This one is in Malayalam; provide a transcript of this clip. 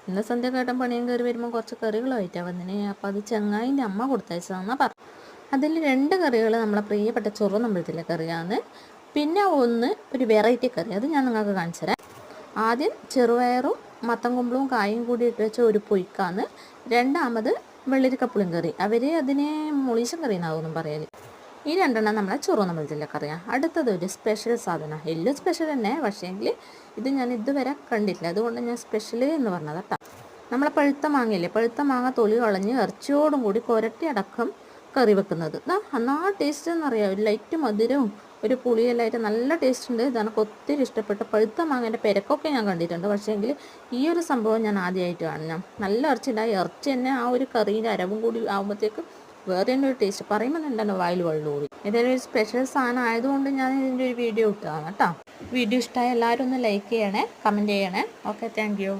ഇന്ന് സന്ധ്യക്കാട്ടം പണിയും കയറി വരുമ്പോൾ കുറച്ച് കറികളുമായിട്ടാണ് വന്നിന്. അപ്പോൾ അത് ചങ്ങായിൻ്റെ അമ്മ കൊടുത്തയച്ചതാണെന്നാണ് പറഞ്ഞു. അതിൽ 2 കറികൾ നമ്മളെ പ്രിയപ്പെട്ട ചുവന്നമ്പഴത്തിലെ കറിയാണ്. പിന്നെ ഒന്ന് ഒരു വെറൈറ്റി കറി, അത് ഞാൻ നിങ്ങൾക്ക് കാണിച്ചു തരാം. ആദ്യം ചെറുപയറും മത്തൻ കുമ്പളവും കായും കൂടി ഇട്ട് വെച്ച ഒരു പൊയ്ക്കാന്ന്. രണ്ടാമത് വെള്ളരിക്കപ്പുളിയും കറി, അവർ അതിനെ മുളീശൻ കറി എന്നാകുമെന്നും പറയൽ. ഈ 2 നമ്മളെ ചുവന്നമ്പഴത്തിലെ കറിയാണ്. അടുത്തത് ഒരു സ്പെഷ്യൽ സാധനമാണ്. എല്ലാം സ്പെഷ്യൽ തന്നെ, പക്ഷേങ്കിൽ ഇത് ഞാൻ ഇതുവരെ കണ്ടിട്ടില്ല, അതുകൊണ്ട് ഞാൻ സ്പെഷ്യൽ എന്ന് പറഞ്ഞത് കേട്ടോ. നമ്മളെ പഴുത്ത മാങ്ങയില്ലേ, പഴുത്ത മാങ്ങ തൊലി കളഞ്ഞ് ഇറച്ചിയോടും കൂടി കുരട്ടി അടക്കം കറി വെക്കുന്നത്. എന്നാ ടേസ്റ്റ് എന്നറിയാം, ഒരു ലൈറ്റ് മധുരവും ഒരു പുളിയെല്ലായിട്ട് നല്ല ടേസ്റ്റ് ഉണ്ട്. ഇത് എനിക്ക് ഒത്തിരി ഇഷ്ടപ്പെട്ട പഴുത്ത മാങ്ങേൻ്റെ പെരക്കൊക്കെ ഞാൻ കണ്ടിട്ടുണ്ട്, പക്ഷേങ്കിൽ ഈ ഒരു സംഭവം ഞാൻ ആദ്യമായിട്ട് കാണുന്നു. നല്ല ഇറച്ചി ഉണ്ടായി, ഇറച്ചി തന്നെ ആ ഒരു കറിയുടെ അരവും കൂടി ആകുമ്പോഴത്തേക്ക് വേറെ തന്നെ ഒരു ടേസ്റ്റ്, പറയുമ്പോൾ തന്നെ എൻ്റെ വായിൽ വെള്ളം കൂടി. ഏതായാലും ഒരു സ്പെഷ്യൽ സാധനം ആയതുകൊണ്ട് ഞാൻ ഇതിൻ്റെ ഒരു വീഡിയോ ഇട്ടതാണ് കേട്ടോ. വീഡിയോ ഇഷ്ടമായ എല്ലാവരും ഒന്ന് ലൈക്ക് ചെയ്യണേ, കമൻറ്റ് ചെയ്യണേ. Okay, thank you.